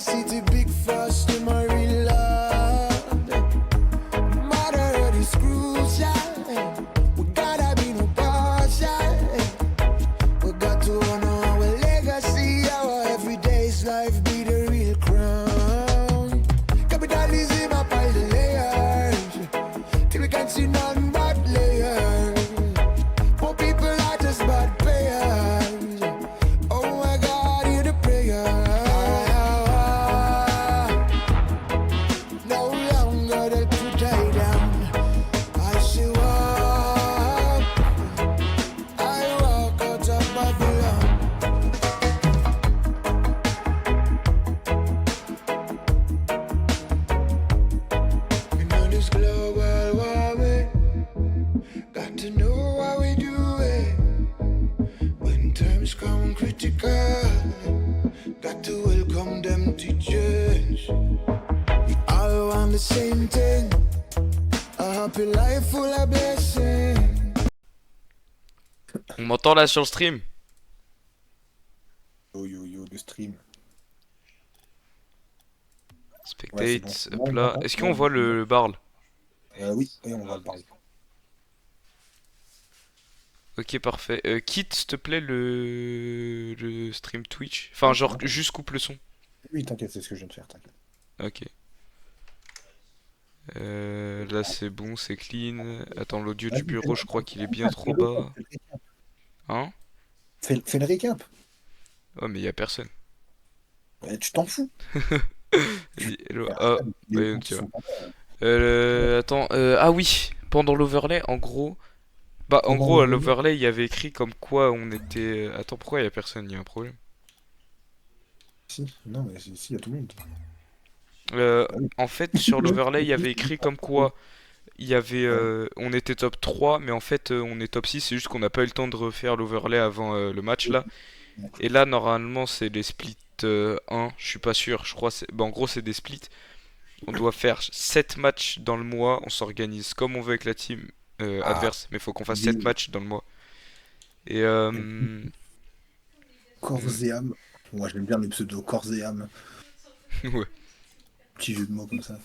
city, big frost in my real land. Mother is crucial. We gotta be no partial. We got to honor our legacy. Our everyday's life be the real crown. Capitalism up all the layers till we can't see none but layers. Poor people are just bad payers. Oh my God, hear the prayer. No longer they to die down. I see walk. I walk out of Babylon. We know this global warming. Got to know how we do it. When times come critical, got to welcome them to change. We all want the same thing. A happy life full of blessings. On m'entend là sur le stream? Yo yo yo, le stream. Spectate, Ouais, c'est bon. hop là. Est-ce qu'on voit le barl? Oui, on va le parler. Ok, parfait. Quitte, s'il te plaît, le stream Twitch. Enfin, genre, juste coupe le son. Oui, t'inquiète, c'est ce que je viens de faire, t'inquiète. Ok. Là, c'est bon, c'est clean. Attends, l'audio du bureau, je crois qu'il est bien trop bas. Hein? Fais le récap. Oh, mais y a personne. Tu t'en fous. Vas-y, hello. Ah, ouais, tu vois. Attends, ah oui, pendant l'overlay, en gros. Bah, en gros, à l'overlay, il y avait écrit comme quoi on était. Attends, pourquoi y a personne? Y a un problème. Si, non, mais si, y a tout le monde. En fait, sur l'overlay, il y avait écrit comme quoi il y avait, on était top 3, mais en fait, on est top 6. C'est juste qu'on n'a pas eu le temps de refaire l'overlay avant le match là. Et là, normalement, c'est les splits 1. Je suis pas sûr. Je crois, bah, en gros, c'est des splits. On doit faire 7 matchs dans le mois. On s'organise comme on veut avec la team adverse, mais faut qu'on fasse 7 matchs dans le mois. Et Corps et âme. Moi, j'aime bien le pseudo corps et âme. ouais. Petit jeu de mots comme ça.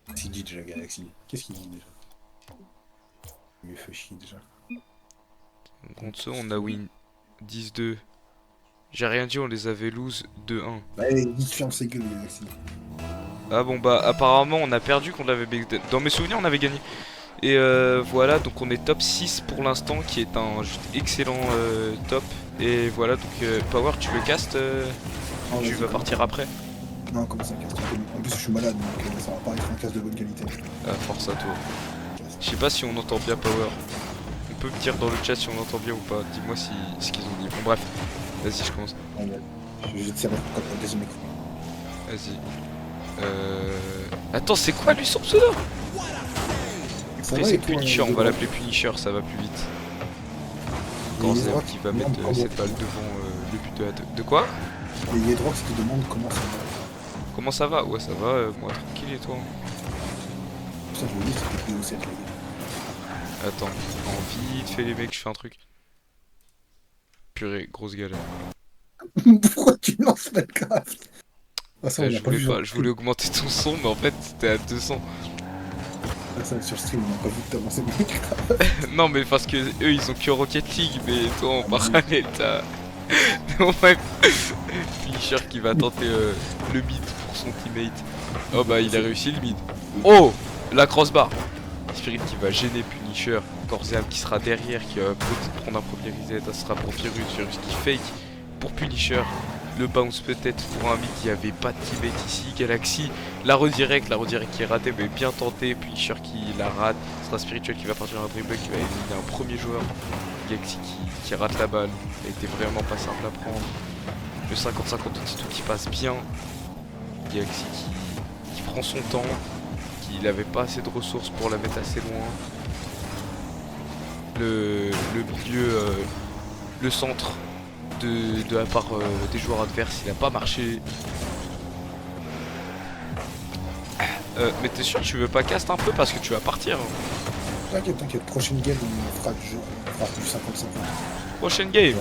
Qu'est-ce qu'il dit déjà, Galaxy? Qu'est-ce qu'il dit déjà? Il me fait chier déjà. Contre ça, on a win 10-2. J'ai rien dit, on les avait lose 2-1. Bah, il ferme ses gueules, Galaxy. Ah bon, bah apparemment on a perdu contre la VB. Dans mes souvenirs, on avait gagné. Et voilà, donc on est top 6 pour l'instant, qui est un juste excellent top. Et voilà, donc Power, tu le castes tu vas partir après? Non, comment ça, casse? En plus, je suis malade, donc ça va pas être un casse de bonne qualité. Ah, force à toi. Je sais pas si on entend bien Power. On peut me dire dans le chat si on entend bien ou pas. Dis-moi si ce qu'ils ont dit. Bon, bref, vas-y, je commence. Je vais te servir comme un deuxième écran. Vas-y. Attends, c'est quoi lui son pseudo? C'est Punisher, on va l'appeler Punisher, ça va plus vite. Corzel qui va mettre cette balle devant le but de la 2. De quoi? Et Yedrox te demande comment ça va. Comment ça va? Ouais, ça va, moi tranquille et toi? Putain, je me dis que c'était PO7 les gars. Attends, en vite fait les mecs, je fais un truc. Purée, grosse galère. Pourquoi tu lances Minecraft? Ah, ça, je voulais augmenter ton son, mais en fait c'était à 200. Ah, ça, sur stream, on n'a pas vu que t'as lancé Minecraft. Non, mais parce que eux ils ont que Rocket League, mais toi en parallèle t'as. Non, bref. Finisher qui va tenter le mid pour son teammate. Oh bah il a réussi le mid. Oh, la crossbar. Spirit qui va gêner Punisher. Corzeam qui sera derrière, qui va peut-être prendre un premier reset. Ça sera pour Virus. Virus qui fake pour Punisher. Le bounce peut-être pour un mid. Il n'y avait pas de teammate ici. Galaxy, la redirect qui est ratée mais bien tenté. Punisher qui la rate. Ce sera Spirituel qui va partir un dribble, qui va éliminer un premier joueur. Galaxy qui rate la balle. Elle était vraiment pas simple à prendre. Le 50-50 tout qui passe bien. Galaxy qui prend son temps. Qu'il n'avait pas assez de ressources pour la mettre assez loin. Le milieu, le centre de la part des joueurs adverses, il n'a pas marché. Mais t'es sûr que tu veux pas cast un peu parce que tu vas partir? T'inquiète, prochaine game on fera du jeu, on fera du 50-50. Prochaine game.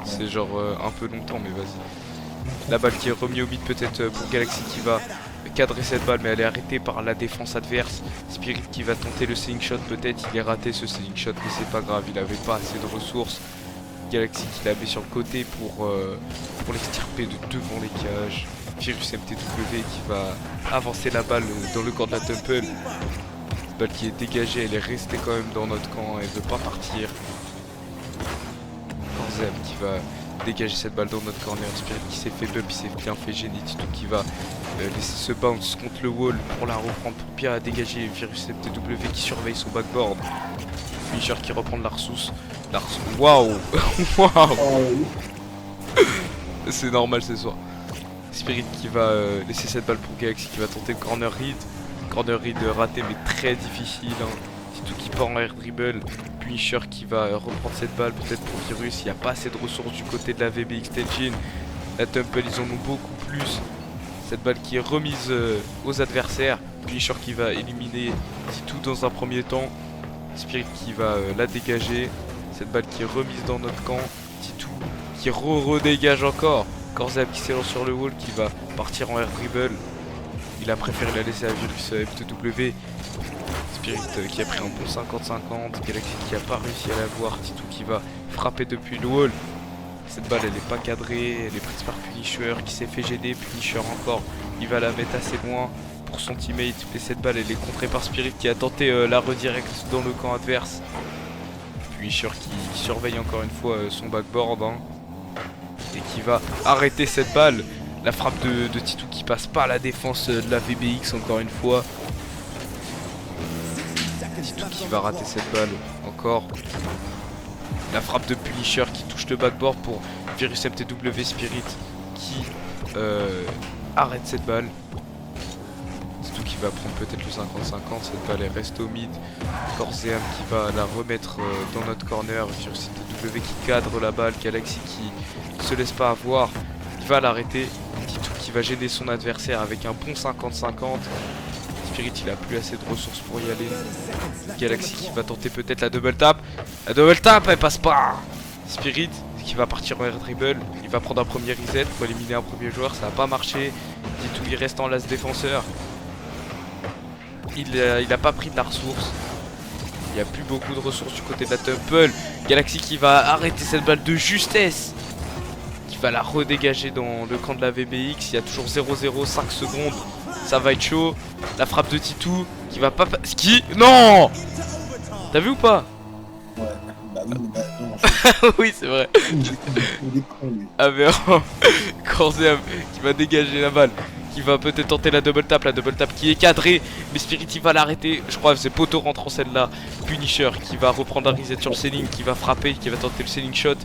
C'est genre un peu longtemps, mais vas-y. La balle qui est remise au mid peut-être pour Galaxy qui va cadrer cette balle, mais elle est arrêtée par la défense adverse. Spirit qui va tenter le ceiling shot, peut-être il est raté ce ceiling shot, mais c'est pas grave, il avait pas assez de ressources. Galaxy qui la met sur le côté pour l'extirper de devant les cages. Virus MTW qui va avancer la balle dans le camp de la Temple. Cette balle qui est dégagée, elle est restée quand même dans notre camp, elle veut pas partir. Korzem qui va dégager cette balle dans notre corner. Spirit qui s'est fait bump, il s'est bien fait gêner. Tito qui va laisser ce bounce contre le wall pour la reprendre, pour bien la dégager. Virus MTW qui surveille son backboard. Finisher qui reprend de la ressource. Waouh. Waouh. C'est normal ce soir. Spirit qui va laisser cette balle pour Galaxy qui va tenter le corner read. Corner read raté mais très difficile. Tito qui part en air dribble. Punisher qui va reprendre cette balle peut-être pour Virus. Il n'y a pas assez de ressources du côté de la VBX Engine. La Temple ils en ont beaucoup plus. Cette balle qui est remise aux adversaires. Punisher qui va éliminer Tito dans un premier temps. Spirit qui va la dégager. Cette balle qui est remise dans notre camp. Tito qui redégage encore. Korzem qui s'élance sur le wall qui va partir en air dribble. Il a préféré la laisser à Virus MTW. Spirit qui a pris un bon 50-50. Galaxy qui a pas réussi à la voir. Tito qui va frapper depuis le wall. Cette balle elle est pas cadrée. Elle est prise par Punisher qui s'est fait gêner. Punisher encore. Il va la mettre assez loin pour son teammate. Et cette balle elle est contrée par Spirit qui a tenté la redirect dans le camp adverse. Punisher qui surveille encore une fois son backboard. Et qui va arrêter cette balle. La frappe de Tito qui passe pas à la défense de la VBX encore une fois. Tito qui va rater cette balle encore. La frappe de Punisher qui touche le backboard pour Virus MTW. Spirit qui arrête cette balle. Tito qui va prendre peut-être le 50-50. Cette balle elle reste au mid. Korzem qui va la remettre dans notre corner. Virus MTW qui cadre la balle. Galaxy qui se laisse pas avoir. Il va l'arrêter. Tito qui va gêner son adversaire avec un bon 50-50. Spirit il a plus assez de ressources pour y aller. Galaxy qui va tenter peut-être la double tap. La double tap elle passe pas. Spirit qui va partir en air dribble. Il va prendre un premier reset pour éliminer un premier joueur. Ça n'a pas marché. Tito il reste en last défenseur. Il a pas pris de la ressource. Il n'y a plus beaucoup de ressources du côté de la Temple. Galaxy qui va arrêter cette balle de justesse. Qui va la redégager dans le camp de la VBX. Il y a toujours 0-0, 5 secondes. Ça va être chaud. La frappe de Tito qui va pas... Ski. Non. T'as vu ou pas? Ouais, bah oui, mais bah non. Oui, c'est vrai. Il est con, lui. Aberrant. Korzem qui va dégager la balle. Qui va peut-être tenter la double tap qui est cadrée. Mais Spirit il va l'arrêter. Je crois que c'est Poto rentrant celle-là. Punisher qui va reprendre la reset sur le ceiling. Qui va frapper, qui va tenter le ceiling shot.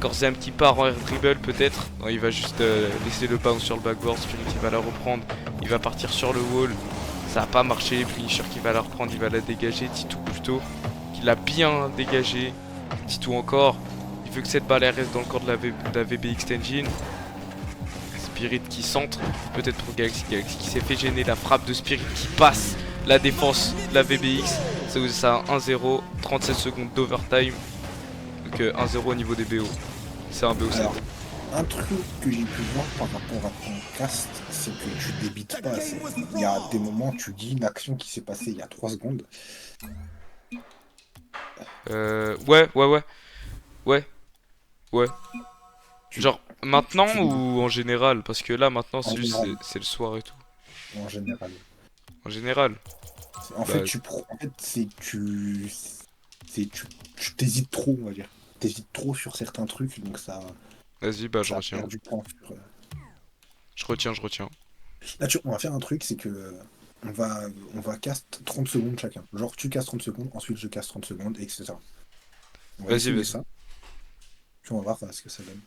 Korzem qui part en air dribble peut-être. Non, il va juste laisser le bounce sur le backboard. Spirit il va la reprendre. Il va partir sur le wall. Ça n'a pas marché. Punisher qui va la reprendre. Il va la dégager. Tito plutôt. Qui l'a bien dégagé. Tito encore. Il veut que cette balle elle reste dans le corps de la VBX Engine. Spirit qui centre, peut-être pour Galaxy. Galaxy qui s'est fait gêner. La frappe de Spirit qui passe la défense de la VBX. C'est ça 1-0, 37 secondes d'overtime. Donc 1-0 au niveau des BO. C'est un BO7. Alors, un truc que j'ai pu voir par rapport à ton cast, c'est que tu débites pas assez. Il y a des moments où tu dis une action qui s'est passée il y a 3 secondes. Ouais. Genre maintenant ou en général? Parce que là maintenant c'est juste c'est le soir et tout. En général. En général. En fait, tu t'hésites trop, on va dire. T'hésites trop sur certains trucs, donc ça. Vas-y, bah je ça retiens. perd du temps sur, Je retiens. Là, on va faire un truc, c'est que on va cast 30 secondes chacun. Genre, tu castes 30 secondes, ensuite je casse 30 secondes, etc. On va Vas-y, essayer vas-y. ça. Puis on va voir ce que ça donne.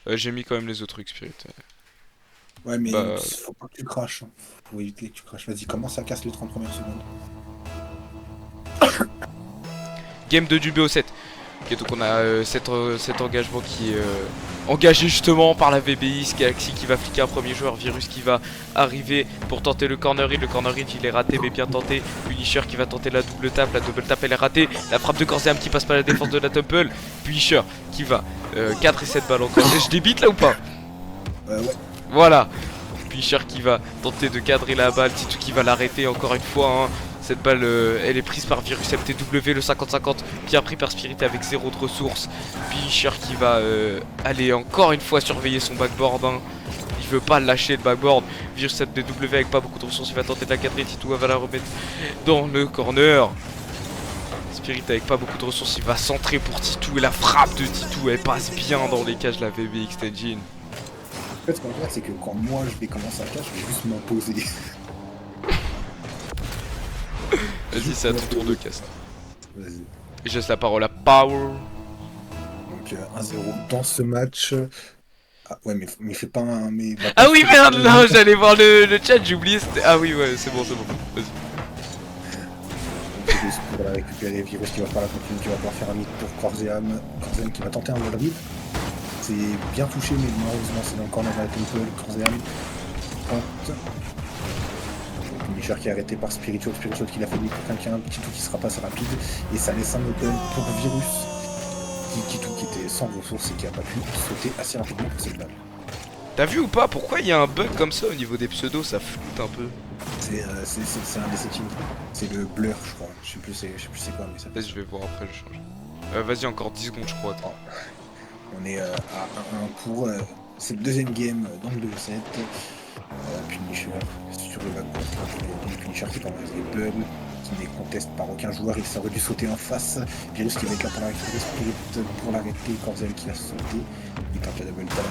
J'ai mis quand même les autres trucs, Spirit. Ouais, mais Bah, faut pas que tu craches. Faut éviter que tu craches. Vas-y, commence à casser les 30 premières secondes. Game 2 du BO7. Ok, donc on a cet engagement qui est engagé justement par la VBX. Galaxy qui va fliquer un premier joueur, Virus qui va arriver pour tenter le corner hit. Le corner hit il est raté mais bien tenté. Punisher qui va tenter la double tape elle est ratée. La frappe de Corzam qui passe par la défense de la Temple. Punisher qui va 4 et 7 balles encore. Et je débite là ou pas? Ouais. Voilà. Punisher qui va tenter de cadrer la balle. Titou qui va l'arrêter encore une fois, hein. Cette balle elle est prise par Virus MTW, le 50-50 bien pris par Spirit avec 0 de ressources. Punisher qui va aller encore une fois surveiller son backboard, hein. Il veut pas lâcher le backboard. Virus MTW avec pas beaucoup de ressources, il va tenter de la cadrer. Titou va la remettre dans le corner. Spirit avec pas beaucoup de ressources, il va centrer pour Titou. Et la frappe de Titou elle passe bien dans les cages de la VBX Engine. En fait, ce qu'on va faire, c'est que quand moi je vais commencer à cash, je vais juste m'imposer. Vas-y, c'est à ton tour de cast. Vas-y. Et je laisse la parole à Power. Donc 1-0 dans ce match. Ah ouais, mais fais pas un. Mais, Ah oui, merde, non, j'allais voir le chat, j'ai oublié. Ah oui, ouais, c'est bon, vas-y. Juste pour la récupérer, Virus qui va faire la continue, qui va pouvoir faire un hit pour Corzam. Corzam qui va tenter un wall read. C'est bien touché, mais malheureusement c'est dans le corner de la Temple. Corzam tente. Punisher qui est arrêté par Spiritual qui l'a fait lui pour quelqu'un, Titou qui sera pas assez rapide, et ça laisse un open pour Virus. Titou qui était sans ressources et qui a pas pu sauter assez rapidement pour cette balle. T'as vu ou pas pourquoi il y a un bug comme ça au niveau des pseudos, ça floute un peu. C'est un des settings, c'est le blur je crois, je sais plus c'est quoi mais ça. Vas-y, je vais voir après, je change. Vas-y, encore 10 secondes je crois. Attends. On est à 1-1 pour cette deuxième game dans le 2-7. Punisher sur le backboard, Punisher qui prend les bugs, qui n'est conteste par aucun joueur, il aurait dû sauter en face. Virus qui va être là pour la récupérer, Spirit pour l'arrêter, Corzam qui va sauter, il tente la double tap,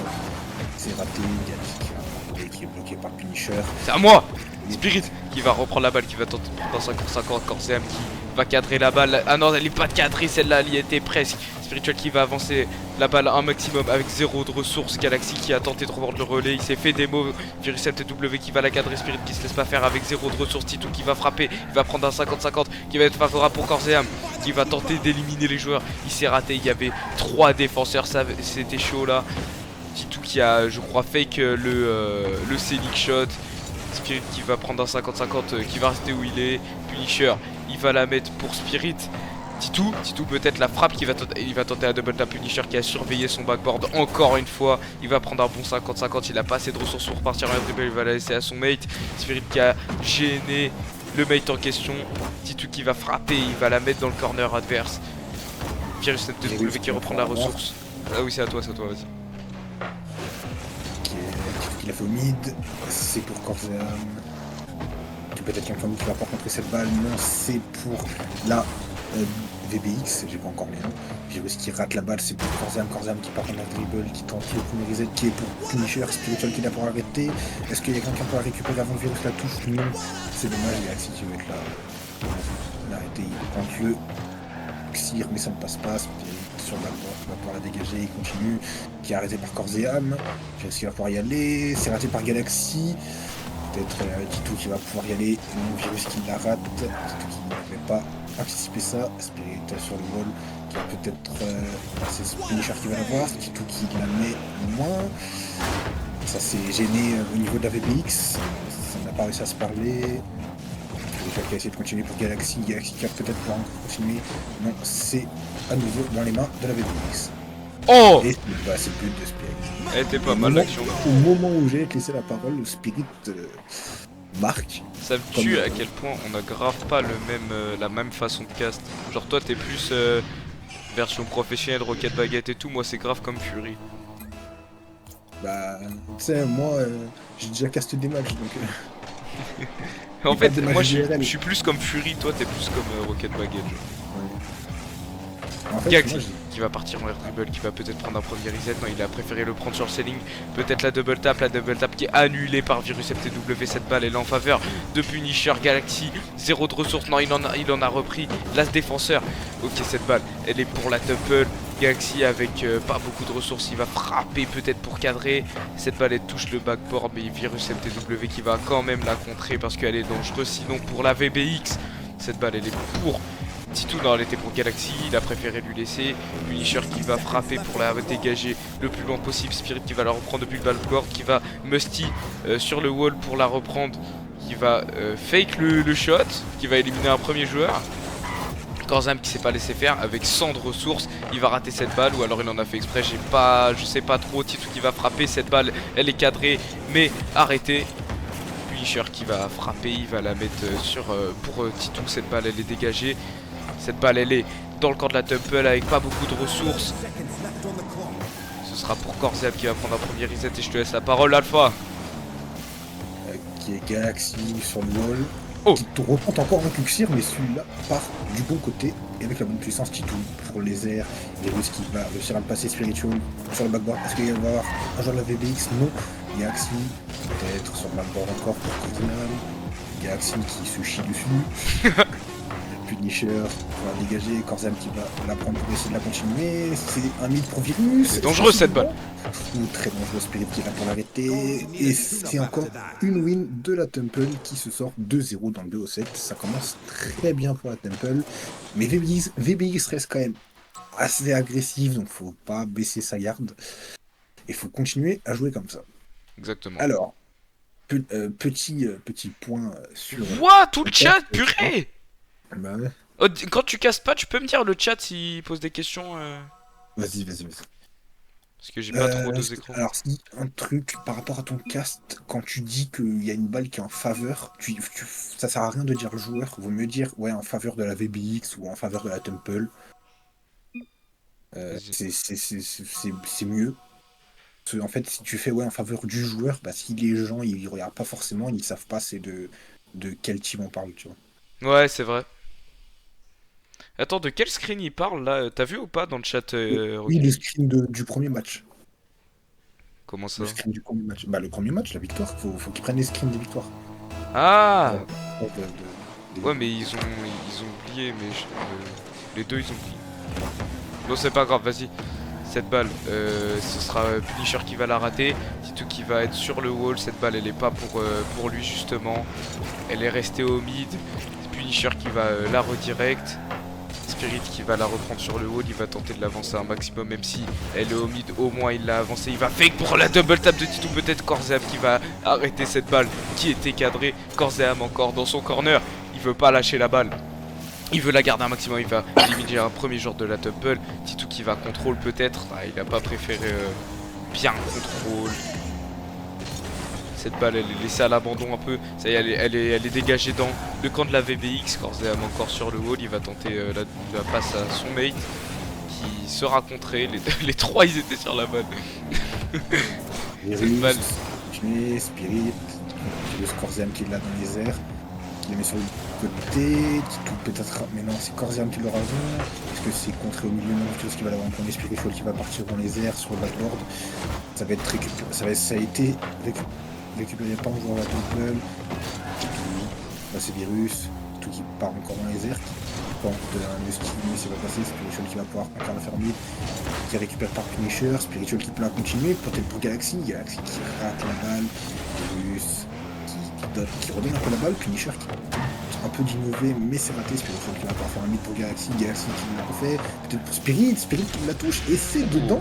c'est raté, Galaxy qui est bloqué par Punisher. C'est à moi. Spirit qui va reprendre la balle, qui va tenter dans 50-50, Corzam qui va cadrer la balle. Ah non, elle est pas cadrée celle-là, elle y était presque. Spiritual qui va avancer la balle un maximum avec 0 de ressources. Galaxy qui a tenté de reprendre le relais, il s'est fait démo. Virus MTW qui va la cadrer, Spirit qui se laisse pas faire avec 0 de ressources. Titou qui va frapper, il va prendre un 50-50 qui va être favorable pour Corzam, qui va tenter d'éliminer les joueurs. Il s'est raté, il y avait 3 défenseurs, c'était chaud là. Titou qui a, je crois, fake le Selic shot. Spirit qui va prendre un 50-50 qui va rester où il est. Punisher, il va la mettre pour Spirit. Titou peut-être la frappe qui va il va tenter la double tap. Punisher qui a surveillé son backboard encore une fois. Il va prendre un bon 50-50, il a pas assez de ressources pour repartir en dribble, il va la laisser à son mate. Spirit qui a gêné le mate en question. Titou qui va frapper, il va la mettre dans le corner adverse. Virus MTW qui reprend la ressource. Ah oui, c'est à toi, vas-y. Il a fait au mid, c'est pour Corzam. Peut-être qu'un famille qui va pas contrer cette balle, non, c'est pour la VBX, j'ai pas encore les noms. Virus qui rate la balle, c'est pour Corzam qui part en dribble, qui tente le premier reset, qui est pour Punisher, Spiritual qui est là pour arrêter. Est-ce qu'il y a quelqu'un qui peut la récupérer avant que Virus la touche? Non, c'est dommage, Galaxy qui va être là. L'arrêter, il tente le Xir, mais ça ne passe pas. Sur la porte, il va pouvoir la dégager, il continue, qui est arrêté par Corzam. Virus qui va pouvoir y aller, c'est raté par Galaxy. Peut-être Titou qui va pouvoir y aller, non, Virus qui la rate, Titou qui n'avait pas anticipé ça, Spirit sur le wall, qui va peut-être c'est Punisher qui va l'avoir, Titou qui la met moins. Ça s'est gêné au niveau de la VBX, ça n'a pas réussi à se parler. Punisher qui a essayé de continuer pour Galaxy qui va peut-être pouvoir continuer. Non, c'est à nouveau dans les mains de la VBX. Oh! Et bah, c'est le but de Spirit. Elle était pas mal l'action là. Au moment où j'ai laissé la parole, le Spirit marque. Ça me tue à quel point on a grave pas la même façon de cast. Genre toi t'es plus version professionnelle, Rocket Baguette et tout, moi c'est grave comme Fury. Bah tu sais moi j'ai déjà casté des matchs donc En fait moi IRL. je suis plus comme Fury, toi t'es plus comme Rocket Baguette genre. En fait, Galaxy moi, qui va partir en air dribble, qui va peut-être prendre un premier reset. Non, il a préféré le prendre sur le ceiling. Peut-être la double tap qui est annulée par Virus MTW. Cette balle elle est en faveur de Punisher. Galaxy, 0 de ressources. Non, il en a repris. L'as défenseur. Ok, cette balle elle est pour la Temple. Galaxy avec pas beaucoup de ressources, il va frapper peut-être pour cadrer. Cette balle elle touche le backboard, mais Virus MTW qui va quand même la contrer parce qu'elle est dangereuse. Sinon pour la VBX, cette balle elle est pour Titou, non, elle était pour Galaxy, il a préféré lui laisser. Punisher qui va frapper pour la dégager le plus loin possible. Spirit qui va la reprendre depuis le backboard, qui va Musty sur le wall pour la reprendre. Qui va fake le shot, qui va éliminer un premier joueur. Corzam qui s'est pas laissé faire avec 100 de ressources, il va rater cette balle ou alors il en a fait exprès, je sais pas trop. Titou qui va frapper, cette balle elle est cadrée mais arrêtée. Punisher qui va frapper, il va la mettre pour Titou, cette balle elle est dégagée. Cette balle elle est dans le camp de la Temple avec pas beaucoup de ressources. Ce sera pour Corzam qui va prendre un premier reset et je te laisse la parole Alpha. Qui est Galaxy sur le wall. Oh. Qui te remonte encore un Cuxir, mais celui-là part du bon côté et avec la bonne puissance. Titou pour les airs. Virus qui va réussir à le passer Spiritual sur le backboard. Est-ce qu'il va y avoir un joueur de la VBX? Non. Galaxy peut-être sur le backboard encore pour Cardinal. Galaxy qui se chie dessus. Punisher va dégager. Corzam qui va la prendre pour essayer de la continuer. C'est un mid pour Virus. C'est dangereux cette balle. Ou très dangereux Spirit qui va pour l'arrêter. Et c'est encore une win de la Temple qui se sort 2-0 dans le 2 au 7. Ça commence très bien pour la Temple. Mais VBX reste quand même assez agressif, donc faut pas baisser sa garde. Et faut continuer à jouer comme ça. Exactement. Alors, petit point sur... Ouah, tout le chat, purée. Bah ouais. Oh, quand tu casses pas, tu peux me dire le chat s'il pose des questions Vas-y. Parce que j'ai pas trop deux écrans. Alors, si un truc par rapport à ton cast, quand tu dis qu'il y a une balle qui est en faveur, ça sert à rien de dire le joueur, vaut mieux dire ouais en faveur de la VBX ou en faveur de la Temple. C'est mieux. Parce que, en fait, si tu fais ouais en faveur du joueur, bah si les gens ils regardent pas forcément, ils savent pas c'est de quel team on parle, tu vois. Ouais, c'est vrai. Attends, de quel screen il parle là? T'as vu ou pas dans le chat Oui, Rocky? le screen du premier match. Comment ça? Le screen du premier match. Bah le premier match, la victoire. Faut qu'ils prennent les screens des victoires. Ah Des- ouais, mais ils ont oublié, mais les deux ils ont oublié. Bon, c'est pas grave, vas-y. Cette balle, ce sera Punisher qui va la rater. Titou qui va être sur le wall. Cette balle, elle est pas pour lui justement. Elle est restée au mid. Punisher qui va la redirect. Spirit qui va la reprendre sur le wall. Il va tenter de l'avancer un maximum, même si elle est au mid. Au moins, il l'a avancé. Il va fake pour la double tap de Titou. Peut-être Corzam qui va arrêter cette balle qui était cadrée. Corzam encore dans son corner. Il veut pas lâcher la balle. Il veut la garder un maximum, il va éliminer un premier joueur de la Temple. Titou qui va contrôle peut-être. Ah, il a pas préféré bien contrôle. Cette balle elle est laissée à l'abandon un peu. Ça y est, elle est dégagée dans le camp de la VBX. Corzam encore sur le wall. Il va tenter la passe à son mate qui sera contré. Les trois ils étaient sur la balle. Cette balle. Spirit, le Corzam qui est là dans les airs. Qui le met sur le côté, Titou peut-être, mais non, c'est Corzam qui l'aura vu, parce que c'est contré au milieu, non, tout ce qui va l'avoir en premier, Spiritual qui va partir dans les airs sur le backboard. Ça va être récupéré, ça a été récupéré par un joueur de la Temple. Là c'est Virus, tout qui part encore dans les airs, qui tente un Musty, mais c'est pas passé, Spiritual qui va pouvoir encore la faire mid, qui récupère par Punisher, Spiritual qui peut la continuer, peut-être pour Galaxy qui rate la balle, Virus qui redonne un peu la balle, Punisher qui un peu d'innover, mais c'est raté. Spiritual qui va pouvoir faire un mid pour Galaxy qui l'a refait, peut-être pour Spirit qui la touche et c'est dedans.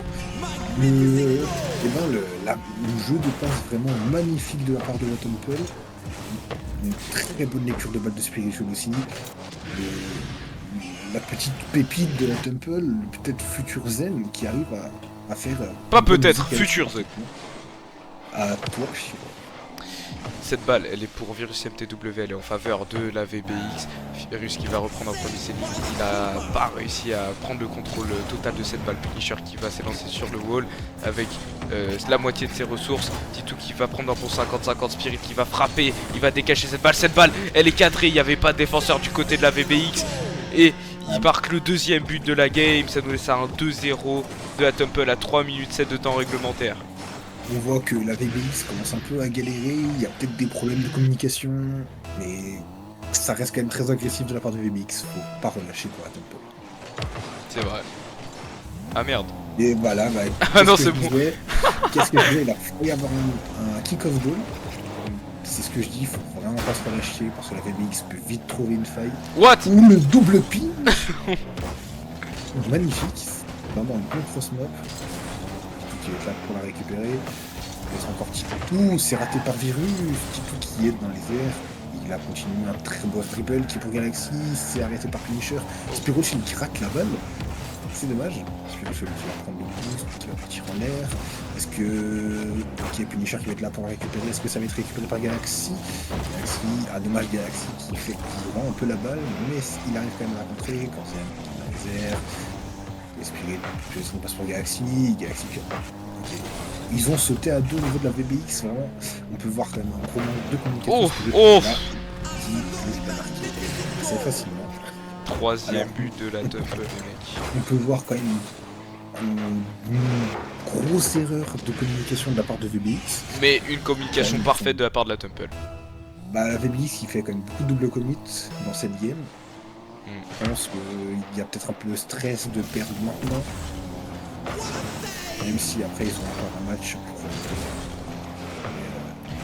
Mais et ben, le jeu de passe vraiment magnifique de la part de la Temple, une très bonne lecture de balle de Spiritual aussi, la petite pépite de la Temple, peut-être futur Zen qui arrive à faire Pas peut-être, futur Zen. À toi. Cette balle, elle est pour Virus MTW, elle est en faveur de la VBX. Virus qui va reprendre un premier set. Il n'a pas réussi à prendre le contrôle total de cette balle. Punisher qui va s'élancer sur le wall avec la moitié de ses ressources. Titou qui va prendre un bon 50-50. Spirit qui va frapper, il va décacher cette balle. Cette balle, elle est cadrée, il n'y avait pas de défenseur du côté de la VBX. Et il marque le deuxième but de la game. Ça nous laisse un 2-0 de la Temple à 3 minutes 7 de temps réglementaire. On voit que la VBX commence un peu à galérer, il y a peut-être des problèmes de communication, mais ça reste quand même très agressif de la part de VBX, faut pas relâcher pour la Temple. C'est vrai. Ah merde. Et voilà, bah, ah non c'est bon. Qu'est-ce que je disais, il faut y avoir un kick-off goal. c'est ce que je dis, faut vraiment pas se relâcher parce que la VBX peut vite trouver une faille. What? Ou le double pin. Magnifique. Vraiment un bon cross-mop. Qui est là pour la récupérer. Il encore Titou, c'est raté par Virus. Titou qui est dans les airs. Il a continué un très beau triple qui est pour Galaxy. C'est arrêté par Punisher. Spirochine qui rate la balle. C'est dommage. Spirochine qui va prendre le boost, qui va partir en l'air. Est-ce que. Ok, Punisher qui va être là pour la récupérer. Est-ce que ça va être récupéré par Galaxy? Galaxy, dommage Galaxy qui fait qui rend un peu la balle, mais il arrive quand même à la contrer. Quand c'est dans les airs. Spirit, on passe pour Galaxy. Galaxy qui. Ok. Ils ont sauté à deux au niveau de la VBX, vraiment. On peut voir quand même un gros manque de communication. Là, qui n'est pas marqué assez facilement. Troisième but de la Tumble, les mecs. On peut voir quand même une grosse erreur de communication de la part de VBX. Mais une communication parfaite de la part de la Tumble. Bah, la VBX qui fait quand même beaucoup de double commit dans cette game. Je pense qu'il y a peut-être un peu de stress de perdre maintenant. Même si après ils ont encore un match pour.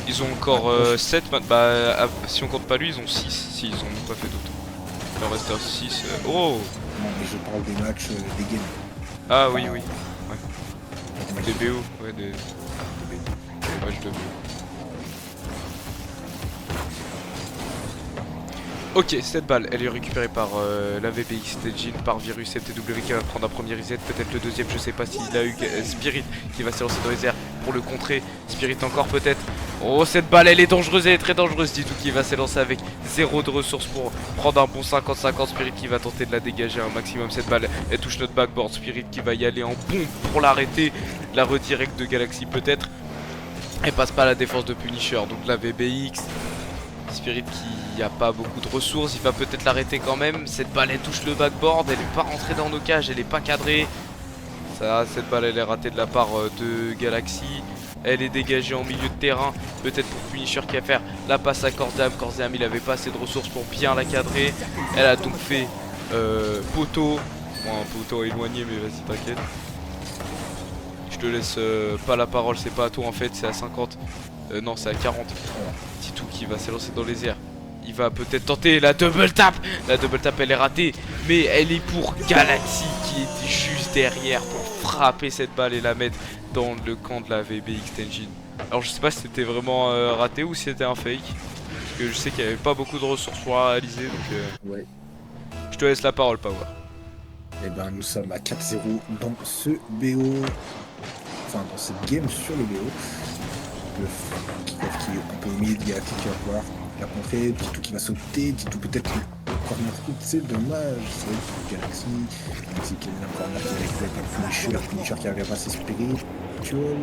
Ils ont encore 7 bah si on compte pas lui ils ont 6 s'ils ont pas fait d'autres. Il en reste 6. Oh. Non mais je parle des matchs des games. Ah oui oui. Ouais. Des BO, ouais des matchs de BO. Ok, cette balle, elle est récupérée par la VBX Staging, par Virus FTW qui va prendre un premier reset, peut-être le deuxième, je sais pas s'il a eu Spirit qui va s'élancer dans les airs pour le contrer, Spirit encore peut-être. Oh cette balle elle est dangereuse, elle est très dangereuse, Titou qui va s'élancer avec 0 de ressources pour prendre un bon 50-50, Spirit qui va tenter de la dégager un maximum, cette balle elle touche notre backboard, Spirit qui va y aller en bombe pour l'arrêter, la redirect de Galaxy peut-être, elle passe pas à la défense de Punisher, donc la VBX, Spirit qui a pas beaucoup de ressources, il va peut-être l'arrêter quand même. Cette balle elle touche le backboard, elle est pas rentrée dans nos cages, elle est pas cadrée. Ça, cette balle elle est ratée de la part de Galaxy. Elle est dégagée en milieu de terrain, peut-être pour Punisher qui va faire la passe à Corzeam. Corzeam il avait pas assez de ressources pour bien la cadrer. Elle a donc fait poteau. Bon un poteau éloigné mais vas-y t'inquiète. Je te laisse pas la parole, c'est pas à toi en fait, c'est à 50. Non c'est à 40. Titou qui va s'élancer dans les airs. Il va peut-être tenter la double tap. La double tap elle est ratée. Mais elle est pour Galaxy qui était juste derrière pour frapper cette balle et la mettre dans le camp de la VBX Engine. Alors je sais pas si c'était vraiment raté ou si c'était un fake. Parce que je sais qu'il n'y avait pas beaucoup de ressources pour la réaliser. Donc Ouais. je te laisse la parole Power. Et ben nous sommes à 4-0 dans ce BO. Enfin dans cette game sur le BO. Le kick-off qui est un peu au milieu de Galaxy qui va pouvoir la contrer, Titou qui va sauter, Titou peut-être le corner coup, c'est dommage, c'est vrai que Galaxy qui est un corner qui est avec un Punisher qui arrive à passer Spiritual,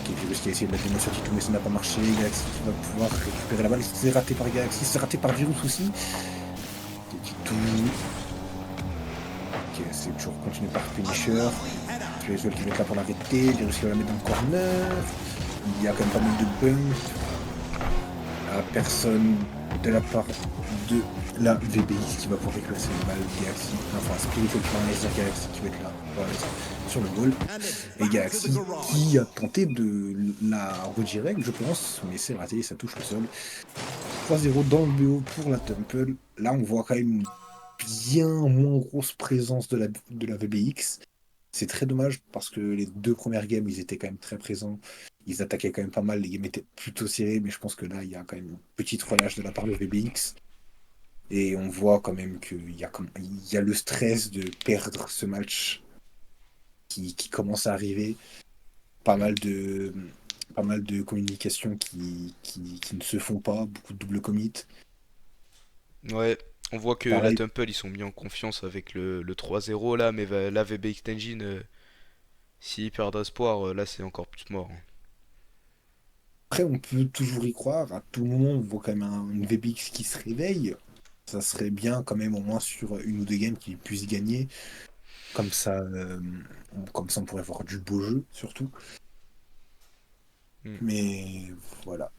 Virus qui a essayé de la démo sur Titou mais ça n'a pas marché, Galaxy qui va pouvoir récupérer la balle, c'est raté par Galaxy, c'est raté par Virus aussi, et Titou, ok c'est toujours continué par Punisher, Virus qui va être là pour l'arrêter, Virus qui va la mettre dans le corner, il y a quand même pas mal de bumps. Personne de la part de la VBX qui va pouvoir récupérer cette balle. Galaxy, enfin Spiritual qui va laisser Galaxy qui va être là sur le goal. Et Galaxy qui a tenté de la redirect, je pense, mais c'est raté, ça touche le sol. 3-0 dans le BO pour la Temple. Là, on voit quand même une bien moins grosse présence de la VBX. C'est très dommage parce que les deux premières games, ils étaient quand même très présents. Ils attaquaient quand même pas mal, les games étaient plutôt serrés, mais je pense que là, il y a quand même une petite relâche de la part de VBX. Et on voit quand même qu'il y a le stress de perdre ce match qui commence à arriver. Pas mal de communications qui ne se font pas, beaucoup de double commit. Ouais, on voit que Pareil. la Temple ils sont mis en confiance avec le 3-0 là, mais la VBX Engine, s'ils perdent espoir, là c'est encore plus mort. Après, on peut toujours y croire. À tout moment, on voit quand même une VBX qui se réveille. Ça serait bien quand même au moins sur une ou deux games qu'ils puissent gagner. Comme ça, on pourrait voir du beau jeu, surtout. Mais voilà.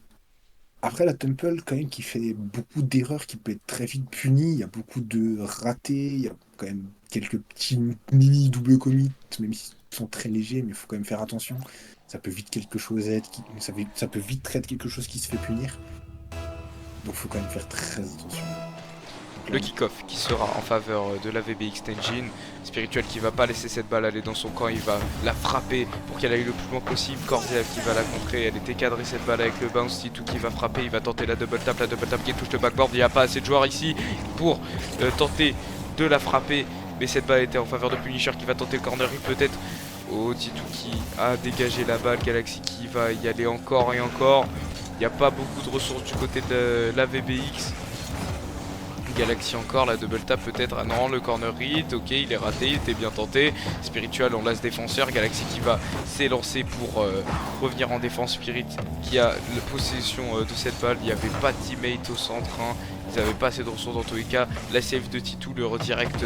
Après, la Temple, quand même, qui fait beaucoup d'erreurs, qui peut être très vite punie. Il y a beaucoup de ratés. Il y a quand même quelques petits mini double commits, même s'ils sont très légers, mais il faut quand même faire attention. Ça peut vite quelque chose être, ça peut vite être quelque chose qui se fait punir. Donc, il faut quand même faire très attention. Donc là, Le kick-off qui sera en faveur de la VBX Tenjin. Spirituel qui va pas laisser cette balle aller dans son camp, il va la frapper pour qu'elle aille le plus loin possible. Corzev qui va la contrer, elle était cadrée cette balle avec le bounce. Titou qui va frapper, il va tenter la double tap qui touche le backboard. Il n'y a pas assez de joueurs ici pour tenter de la frapper, mais cette balle était en faveur de Punisher qui va tenter le corner peut-être. Oh, Titou qui a dégagé la balle, Galaxy qui va y aller encore et encore. Il n'y a pas beaucoup de ressources du côté de la VBX. Galaxy encore, la double tap peut-être, ah non, le corner hit, ok, il est raté, il était bien tenté. Spiritual on laisse défenseur, Galaxy qui va s'élancer pour revenir en défense. Spirit qui a la possession de cette balle, il n'y avait pas de teammate au centre, hein. Ils n'avaient pas assez de ressources dans tous les cas. La save de Titou, le redirect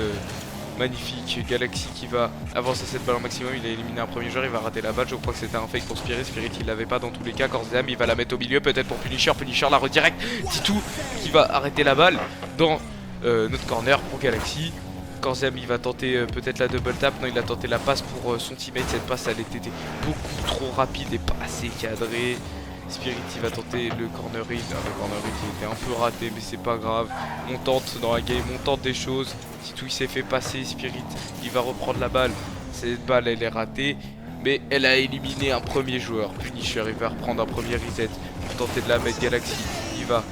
magnifique. Galaxy qui va avancer cette balle au maximum, il a éliminé un premier joueur, il va rater la balle, je crois que c'était un fake pour Spirit, il l'avait pas dans tous les cas. Corzeam il va la mettre au milieu peut-être pour Punisher, la redirect. Titou qui va arrêter la balle dans notre corner pour Galaxy. Corzeam il va tenter peut-être la double tap, non il a tenté la passe pour son teammate, cette passe elle était beaucoup trop rapide et pas assez cadrée. Spirit il va tenter le corner hit, le corner hit il était un peu raté mais c'est pas grave, on tente dans la game, on tente des choses. Titou il s'est fait passer, Spirit il va reprendre la balle, cette balle elle est ratée mais elle a éliminé un premier joueur. Punisher il va reprendre un premier reset pour tenter de la mettre. Galaxy il va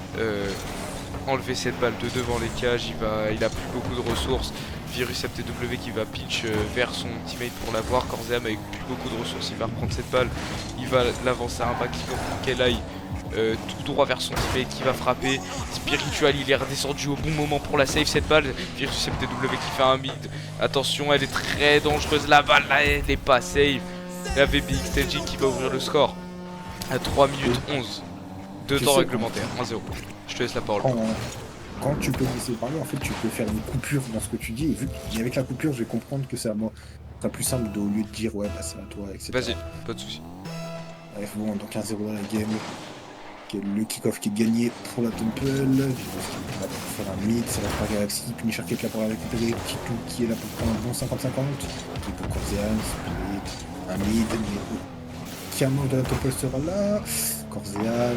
enlever cette balle de devant les cages, il a plus beaucoup de ressources. Virus FTW qui va pitch vers son teammate pour l'avoir. Corzeam avec plus beaucoup de ressources, il va reprendre cette balle, il va l'avancer à un maximum pour qu'elle aille tout droit vers son teammate qui va frapper. Spiritual il est redescendu au bon moment pour la save cette balle. Virus FTW qui fait un mid, attention elle est très dangereuse la balle là, elle n'est pas safe. La VBX Tenjin qui va ouvrir le score à 3 minutes 11 de temps réglementaire, 1-0. Je te laisse la parole. Quand tu peux laisser parler, en fait, tu peux faire une coupure dans ce que tu dis. Et avec la coupure, je vais comprendre que c'est à moi. C'est plus simple au lieu de dire ouais, bah c'est à toi, etc. Vas-y, pas de soucis. Bref, bon, donc 1-0 dans la game. Le kick-off qui est gagné pour la Temple. Il va faire un mid, ça va faire Galaxy. Punisher qui est là pour la récupérer. Titou qui est là pour prendre un bon 50-50. Qui peut Corzean, un mid. Tiamon de la Temple sera là. Corzean.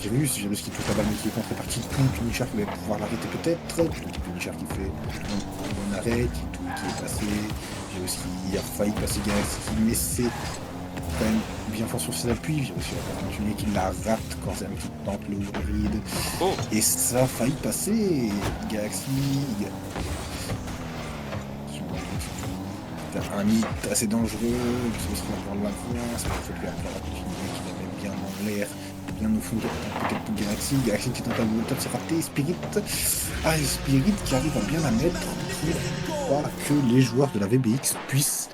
Virus qui touche la balle mais qui est contrepartie de tout. Punisher qui va pouvoir l'arrêter peut-être. Punisher qui fait un bon arrêt, qui est passé. J'ai aussi failli passer Galaxy, mais c'est quand même bien fort sur ses appuis. J'ai aussi la continuer qui la rate quand c'est un qui tente le hybride. Oh. Et ça a failli passer. Galaxy. Un hit assez dangereux. Je sais aussi qu'on va l'avoir. Ça peut lui avoir la continuité qui la met bien dans l'air. Bien au fond de peut-être pour Galaxy. Galaxy qui tente un double top, c'est raté. Spirit. Spirit qui arrive à bien la mettre pour pas que les joueurs de la VBX puissent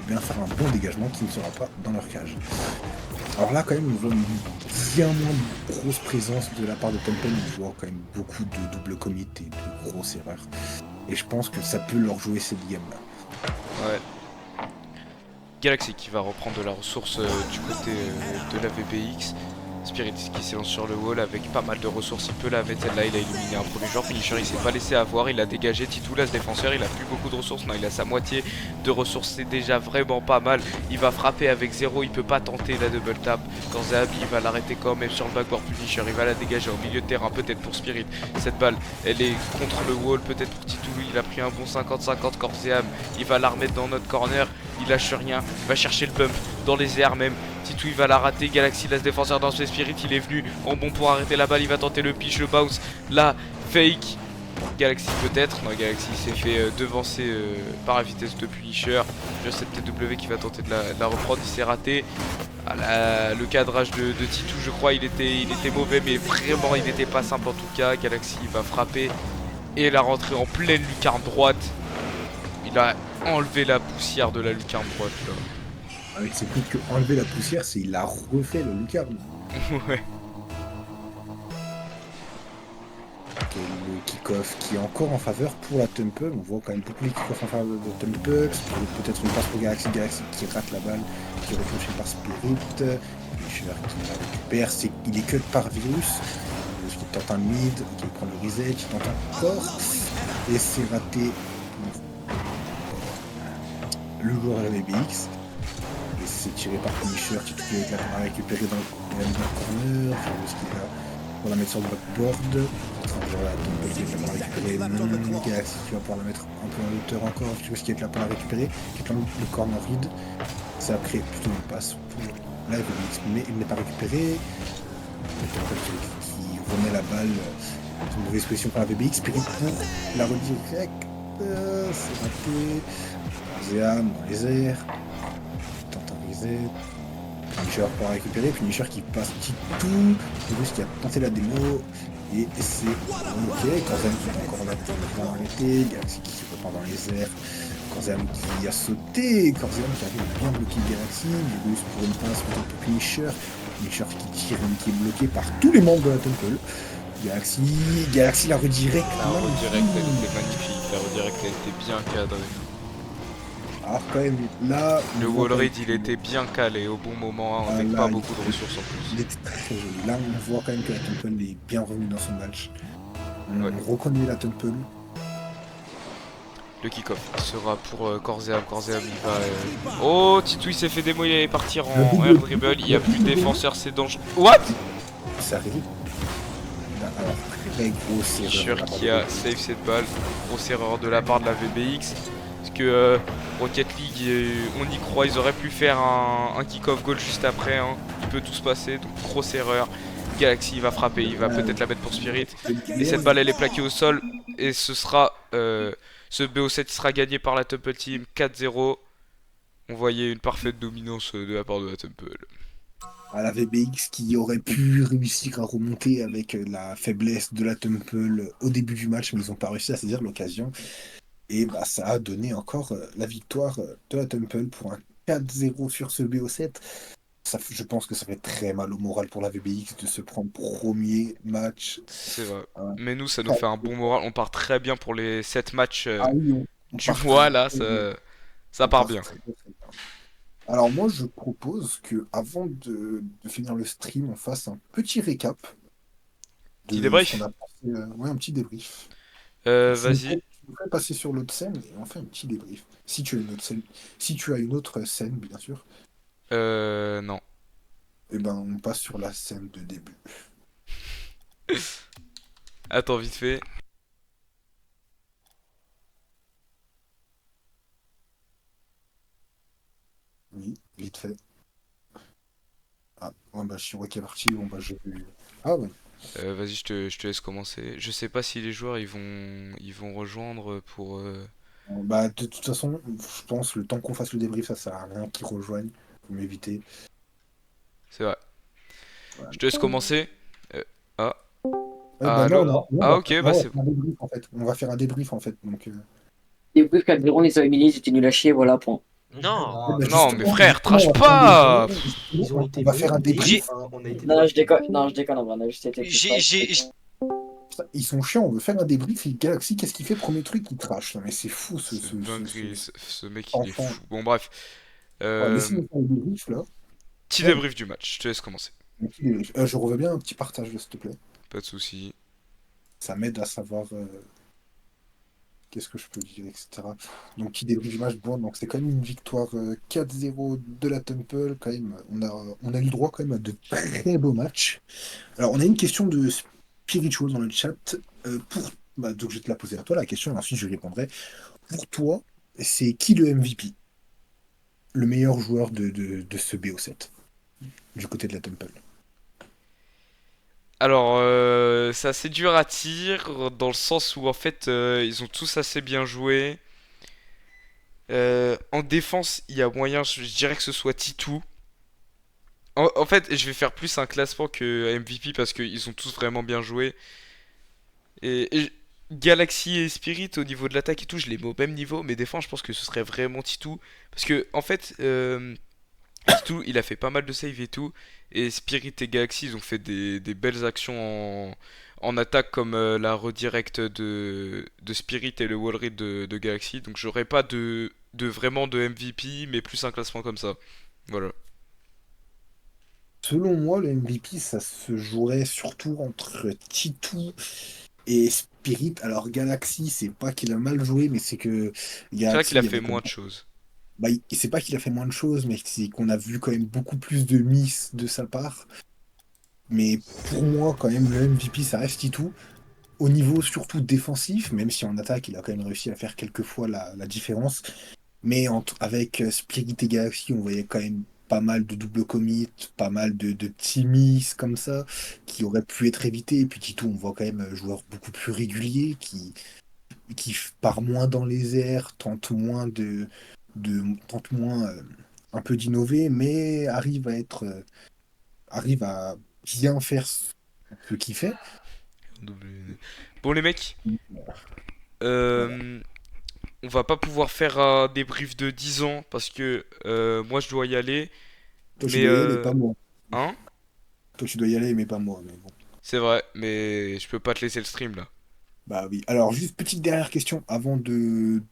bien faire un bon dégagement qui ne sera pas dans leur cage. Alors là quand même on voit une bien moins grosse présence de la part de Temple, on voit quand même beaucoup de double commit et de grosses erreurs. Et je pense que ça peut leur jouer cette game là. Ouais. Galaxy qui va reprendre de la ressource du côté de la VBX. Spirit qui s'élance sur le wall avec pas mal de ressources, il peut la mettre celle-là, il a éliminé un premier joueur. Punisher il s'est pas laissé avoir, il a dégagé. Titou là ce défenseur, il a plus beaucoup de ressources, non il a sa moitié de ressources, c'est déjà vraiment pas mal. Il va frapper avec 0, il peut pas tenter la double tap. Quand Zahabi il va l'arrêter quand même sur le backboard. Punisher il va la dégager au milieu de terrain, peut-être pour Spirit. Cette balle elle est contre le wall, peut-être pour Titou, il a pris un bon 50-50. Corzeam il va la remettre dans notre corner, il lâche rien, il va chercher le bump dans les airs même. Titou il va la rater, Galaxy laisse défenseur dans ce Spirit, il est venu en bon pour arrêter la balle, il va tenter le pitch, le bounce, la fake. Galaxy peut-être, non Galaxy s'est fait devancer par la vitesse de Punisher. Juste TW qui va tenter de la reprendre, il s'est raté. Le cadrage de Titou je crois il était mauvais mais vraiment il n'était pas simple en tout cas. Galaxy va frapper et la rentrée en pleine lucarne droite. Il a enlevé la poussière de la lucarne droite là. C'est plus que enlever la poussière, c'est il a refait le lucarne. Ouais. Le kick-off qui est encore en faveur pour la Temple. On voit quand même beaucoup les kick-off en faveur de Temple. Peut-être une passe pour Galaxy qui rate la balle, qui est retouchée par Spirit. Punisher qui la récupère, il est cut par Virus. Virus qui tente un mid, qui prend le reset, qui tente encore. Et c'est raté pour le joueur à la VBX. Et c'est tiré par Punisher qui tout avec la a récupéré dans le corner. Virus qui est là pour la mettre sur le backboard. Voilà, donc qui est là pour la récupérer. Galaxy qui va pouvoir la mettre un peu en hauteur encore. Virus qui est là pour la récupérer. Qui plante le corner vide. Ça crée plutôt une passe pour la VBX, mais il n'est pas récupéré. Qui remet la balle dans une mauvaise position par la VBX. Spirit pour la redirect. C'est raté. Corzeam dans les airs. Tente un reset. Punisher pour la récupérer. Punisher qui passe petit tout. Virus qui a tenté la démo. Et c'est ok. Corzeam qui est encore là pour arrêter. Galaxy qui se reprend dans les airs. Corzeam qui a sauté. Corzeam qui arrive à bien bloquer Galaxy. Virus pour une passe pour Punisher. Punisher qui tire mais qui est bloqué par tous les membres de la Temple. Galaxy la redirect. La redirect, elle était magnifique. La redirect, elle était bien cadrée. Alors quand même, là... Le wall raid, il était bien calé au bon moment, hein, avec pas beaucoup de ressources en plus. Il était très joli. Là, on voit quand même que la Temple est bien revenue dans son match. On reconnaît la Temple. Le kick-off sera pour Corzeam. Corzeam, il va... Oh, Titou, il s'est fait démo, il allait partir en air dribble. Il n'y a plus de défenseur, c'est dangereux. What? C'est arrivé. Alors, très grosse erreur. Fisher qui a save cette balle. Grosse erreur de la part de la VBX. Parce que Rocket League, on y croit, ils auraient pu faire un kick-off goal juste après. Hein. Il peut tout se passer, donc grosse erreur. Galaxy va frapper, il va peut-être la mettre pour Spirit. Et cette balle, elle est plaquée au sol. Et ce sera... ce BO7 sera gagné par la Temple Team 4-0. On voyait une parfaite dominance de la part de la Temple. À la VBX qui aurait pu réussir à remonter avec la faiblesse de la Temple au début du match, mais ils n'ont pas réussi à saisir l'occasion. Et bah, ça a donné encore la victoire de la Temple pour un 4-0 sur ce BO7. Je pense que ça fait très mal au moral pour la VBX de se prendre premier match. C'est vrai. Mais nous, ça nous fait un bon moral. On part très bien pour les 7 matchs du part mois, là. Ça part bien. Très, très bien. Alors moi, je propose que avant de finir le stream, on fasse un petit récap. Petit débrief. Ouais, un petit débrief. Vas-y. Je voudrais passer sur l'autre scène et on fait un petit débrief. Si tu as une autre scène, si tu as une autre scène, bien sûr. Non. Et ben, on passe sur la scène de début. Attends, vite fait. Oui, vite fait. Ah, ouais, bah, je suis qui est parti. Bon, bah, j'ai vu. Ah, ouais. Vas-y, je te laisse commencer. Je sais pas si les joueurs ils vont rejoindre pour. Bah, de toute façon, je pense le temps qu'on fasse le débrief, ça sert à rien qu'ils rejoignent. Faut m'éviter. C'est vrai. Voilà. Je te laisse commencer. Ah. Bah, Allô. non, Ah, ok, bah c'est un débrief, en fait. On va faire un débrief en fait. Donc, Les briefs 4-0, on les a éliminés, ils étaient nuls à chier, voilà, point. Non, bah, Non, mais justement, frère, trash on pas. ils ont été on va faire un bons, débrief. enfin, on a été Non, bons. je déconne, en vrai, on a juste été. Ils sont chiants, on veut faire un débrief. Et Galaxy, qu'est-ce qu'il fait? Premier truc, il trash. Non, mais c'est fou C'est une dinguerie, ce mec il est enfant. fou. Bon, bref. Ouais, laissez-nous faire le débrief là. Petit débrief du match, je te laisse commencer. Un petit débrief. Je revois bien un petit partage, s'il te plaît. Pas de soucis. Ça m'aide à savoir qu'est-ce que je peux dire, etc. Donc, petit débrief du match. Bon, donc c'est quand même une victoire 4-0 de la Temple. Quand même, on a eu le droit quand même à de très beaux matchs. Alors, on a une question de Spiritual dans le chat. Donc, je vais te la poser à toi, la question, et ensuite je répondrai. Pour toi, c'est qui le MVP? Le meilleur joueur de ce BO7 du côté de la Temple? Alors, c'est assez dur à dire, dans le sens où en fait, ils ont tous assez bien joué. En défense, il y a moyen, je dirais que ce soit Titou. En fait, je vais faire plus un classement que MVP parce qu'ils ont tous vraiment bien joué. Et Galaxy et Spirit, au niveau de l'attaque et tout, je les mets au même niveau. Mais défense, je pense que ce serait vraiment Titou. Parce que, en fait, Titou, il a fait pas mal de save et tout. Et Spirit et Galaxy, ils ont fait des belles actions en attaque, comme la redirect de Spirit et le wall raid de Galaxy. Donc j'aurais pas vraiment de MVP, mais plus un classement comme ça. Voilà. selon moi, le MVP, ça se jouerait surtout entre Titou et Spirit. Alors, Galaxy, c'est pas qu'il a mal joué, mais c'est que C'est vrai Galaxy, qu'il a il y fait avait moins de choses. bah, c'est pas qu'il a fait moins de choses, mais c'est qu'on a vu quand même beaucoup plus de miss de sa part. Mais pour moi, quand même, le MVP, ça reste Titou. Au niveau surtout défensif, même si en attaque, il a quand même réussi à faire quelques fois la différence. Mais avec Spirit et Galaxy, on voyait quand même pas mal de double commit, pas mal de petits miss comme ça, qui auraient pu être évités. Et puis Titou, on voit quand même un joueur beaucoup plus régulier, qui part moins dans les airs, tente moins un peu d'innover, mais arrive à bien faire ce qu'il fait. Bon les mecs, euh, on va pas pouvoir faire un débrief de 10 ans parce que moi je dois y aller. Toi, tu Mais dois y aller, pas moi. hein? Toi, tu dois y aller, mais pas moi. Mais bon. C'est vrai, mais je peux pas te laisser le stream là. Bah oui. Alors, juste petite dernière question avant de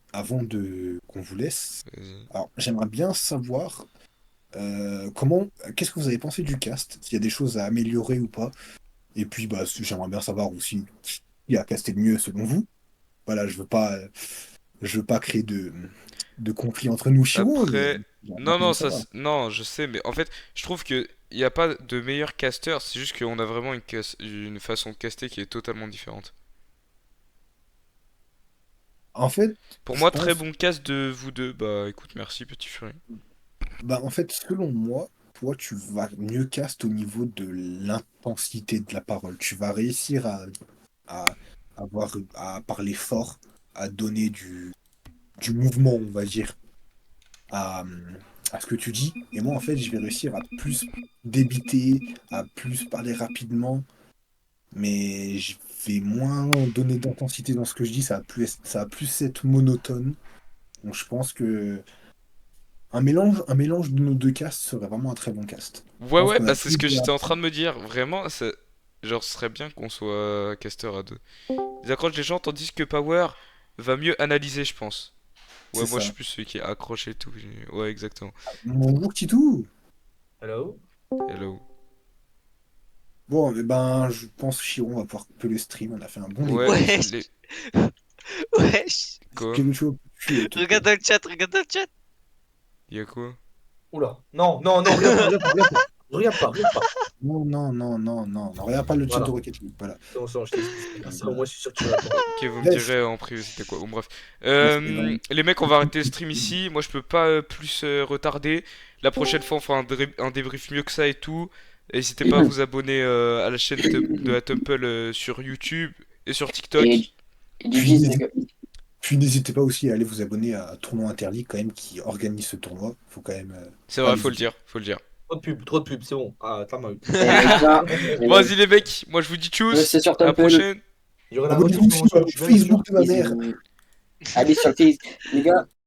qu'on vous laisse. Vas-y. Alors, j'aimerais bien savoir qu'est-ce que vous avez pensé du cast? S'il y a des choses à améliorer ou pas? Et puis, bah, j'aimerais bien savoir aussi qui a casté le mieux selon vous. Voilà, je veux pas créer de conflit entre nous, Chiro, mais Après, j'aimerais bien non quand même non savoir. non je sais, mais en fait je trouve que y a pas de meilleur caster, c'est juste qu'on a vraiment une façon de caster qui est totalement différente. En fait, Pour je moi, très pense bon cast de vous deux. Bah écoute, merci petit furie. Bah, en fait, selon moi, toi, tu vas mieux cast au niveau de l'intensité de la parole. Tu vas réussir à, à parler fort, à donner du mouvement, on va dire, à, à ce que tu dis. Et moi, en fait, je vais réussir à plus débiter, à plus parler rapidement, mais je vais moins donner d'intensité dans ce que je dis. Ça va plus être monotone. Donc, je pense que un mélange de nos deux castes serait vraiment un très bon cast. Je Ouais pense ouais, qu'on a bah c'est tous ce que deux à j'étais en train apprendre. de me dire. Vraiment, genre ce serait bien qu'on soit caster à deux. Ils accrochent les gens tandis que Power va mieux analyser, je pense. Ouais, C'est moi je suis ça. plus celui qui accroche et tout. Ouais, exactement. Bonjour Titou. Hello? Hello. Bon, eh ben, je pense Chiron va pouvoir couper le stream. On a fait un bon Ouais, débrief. Wesh! les... Wesh! Quoi? Quelque chose tu te plaît. Regarde dans le chat, regarde dans le chat! Y'a quoi? Oula, non, non, non, regarde pas, regarde pas, regarde pas. Regarde pas, regarde pas. Non, non, non, non, non, non. Regarde pas le chat de Voilà, Rocket League. Voilà. c'est bon, je t'ai expliqué ça, au Voilà. moins je suis sûr que tu vas attendre. Ok, vous me Bref, direz en privé c'était quoi. Bon, bref. bref, eh ben, Les mecs, on va arrêter le stream ici. Moi, je peux pas plus retarder. La prochaine fois, on fera un débrief mieux que ça et tout. N'hésitez pas à vous abonner à la chaîne de la Temple sur YouTube et sur Et, TikTok. et du puis 10, les n'hésitez gars. puis n'hésitez pas aussi à aller vous abonner à Tournoi Interleague quand même qui organise ce tournoi. Faut quand même C'est pas vrai, faut le l'hésiter. dire, faut le dire. Trop de pub, c'est bon. Ah, t'as mal. Et les gars, Bon, vas-y les mecs, moi je vous dis tchuss. c'est sur À la Temple. prochaine. Il y aura la Abonnez-vous rediff aussi sur au YouTube, bien sûr. Facebook de ma mère. Bisous. Allez sur le Face. Les gars,